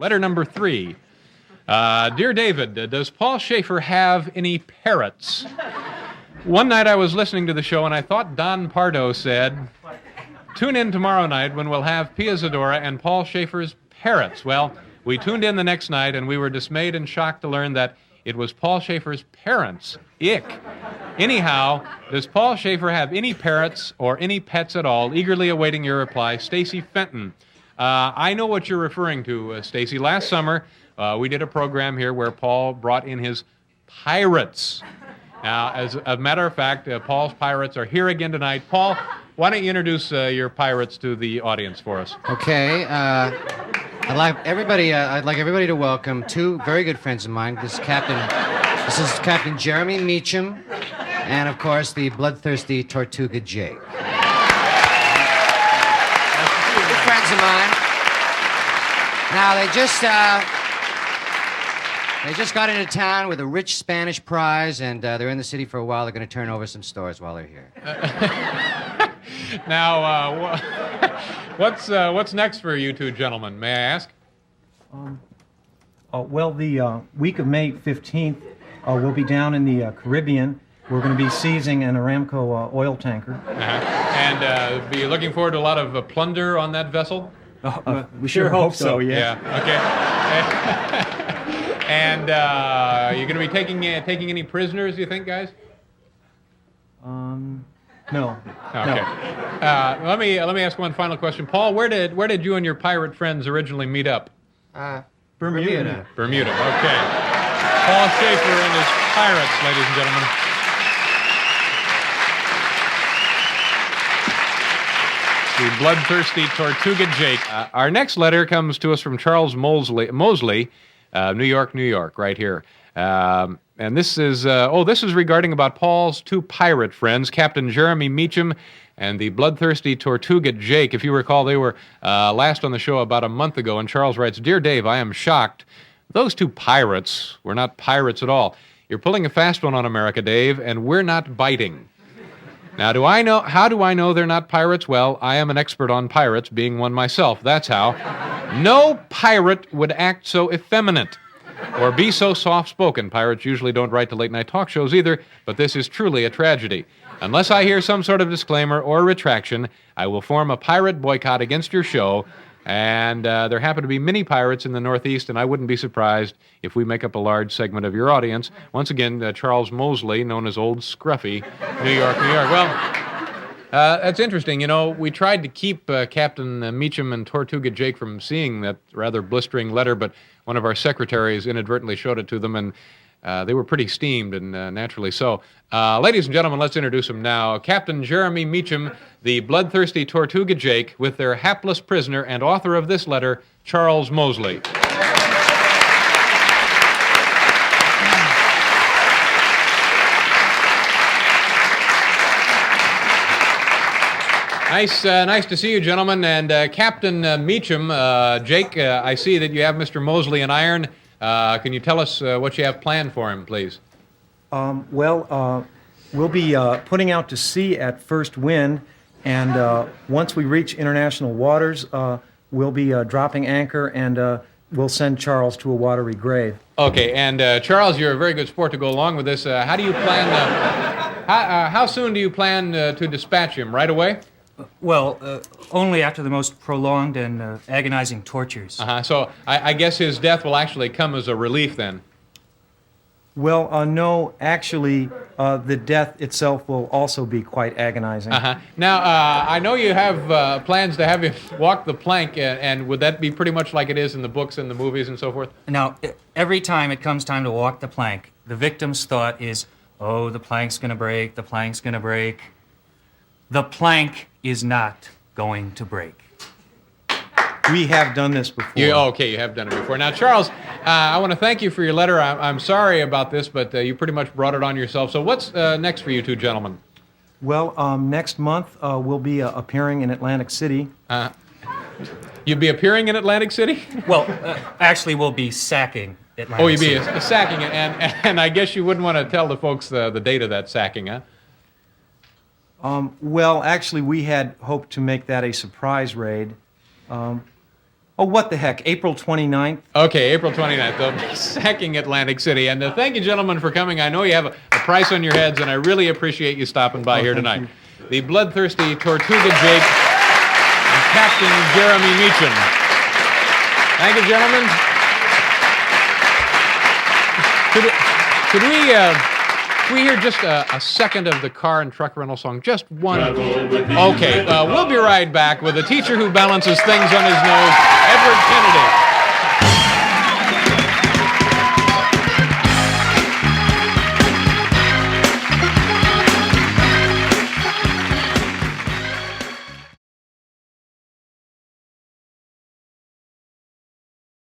Letter number 3. Dear David, does Paul Schaefer have any parrots? One night I was listening to the show and I thought Don Pardo said, tune in tomorrow night when we'll have Pia Zadora and Paul Schaefer's parrots. Well, we tuned in the next night and we were dismayed and shocked to learn that it was Paul Schaefer's parents. Ick. Anyhow, does Paul Schaefer have any parrots or any pets at all? Eagerly awaiting your reply, Stacy Fenton. I know what you're referring to, Stacy. Last summer, we did a program here where Paul brought in his pirates. Now, as a matter of fact, Paul's pirates are here again tonight. Paul, why don't you introduce your pirates to the audience for us? Okay. I'd like everybody to welcome two very good friends of mine. This is Captain Jeremy Meacham, and of course the bloodthirsty Tortuga Jake. Good friends of mine. Now they just got into town with a rich Spanish prize, and they're in the city for a while. They're going to turn over some stores while they're here. Now, what's next for you two gentlemen? May I ask? Well, the week of May 15th, we'll be down in the Caribbean. We're going to be seizing an Aramco oil tanker. And be looking forward to a lot of plunder on that vessel? We sure hope so, yeah. Okay. And you're going to be taking any prisoners, do you think, guys? No. Okay. No. Let me ask one final question. Paul, where did you and your pirate friends originally meet up? Bermuda. Bermuda. Okay. Paul Schaefer and his pirates, ladies and gentlemen. The bloodthirsty Tortuga Jake. Our next letter comes to us from Charles Mosley, New York, right here. And this is regarding about Paul's two pirate friends, Captain Jeremy Meacham and the bloodthirsty Tortuga Jake. If you recall, they were last on the show about a month ago, and Charles writes, Dear Dave, I am shocked. Those two pirates were not pirates at all. You're pulling a fast one on America, Dave, and we're not biting. Now, how do I know they're not pirates? Well, I am an expert on pirates, being one myself. That's how. No pirate would act so effeminate or be so soft-spoken. Pirates usually don't write to late-night talk shows either, but this is truly a tragedy. Unless I hear some sort of disclaimer or retraction, I will form a pirate boycott against your show, and there happen to be many pirates in the Northeast, and I wouldn't be surprised if we make up a large segment of your audience. Once again, Charles Mosley, known as Old Scruffy, New York. Well, that's interesting. You know, we tried to keep Captain Meacham and Tortuga Jake from seeing that rather blistering letter, but one of our secretaries inadvertently showed it to them, and they were pretty steamed, and naturally so. Ladies and gentlemen, let's introduce them now. Captain Jeremy Meacham, the bloodthirsty Tortuga Jake, with their hapless prisoner and author of this letter, Charles Mosley. Nice to see you, gentlemen. And Captain Meacham, Jake, I see that you have Mr. Mosley in iron. Can you tell us what you have planned for him, please? We'll be putting out to sea at first wind, and once we reach international waters, we'll be dropping anchor, and we'll send Charles to a watery grave. Okay, and Charles, you're a very good sport to go along with this. How do you plan? How soon do you plan to dispatch him? Right away? Well, only after the most prolonged and agonizing tortures. So I guess his death will actually come as a relief then. Well, no, actually, the death itself will also be quite agonizing. Now, I know you have plans to have him walk the plank, and would that be pretty much like it is in the books and the movies and so forth? Now, every time it comes time to walk the plank, the victim's thought is, oh, the plank's going to break, the plank's going to break. The plank is not going to break. We have done this before. Okay, you have done it before. Now, Charles, I want to thank you for your letter. I'm sorry about this, but you pretty much brought it on yourself. So what's next for you two gentlemen? Well, next month we'll be appearing in Atlantic City. You'll be appearing in Atlantic City? Well, actually, we'll be sacking Atlantic City. You'll be sacking it, and I guess you wouldn't want to tell the folks the date of that sacking, huh? Well, actually, we had hoped to make that a surprise raid. Oh, what the heck, April 29th? Okay, April 29th. They'll be sacking Atlantic City. And thank you, gentlemen, for coming. I know you have a price on your heads, and I really appreciate you stopping by here tonight. The bloodthirsty Tortuga Jake and Captain Jeremy Meacham. Thank you, gentlemen. Could we hear just a second of the car and truck rental song? Just one. Okay, we'll be right back with a teacher who balances things on his nose, Edward Kennedy.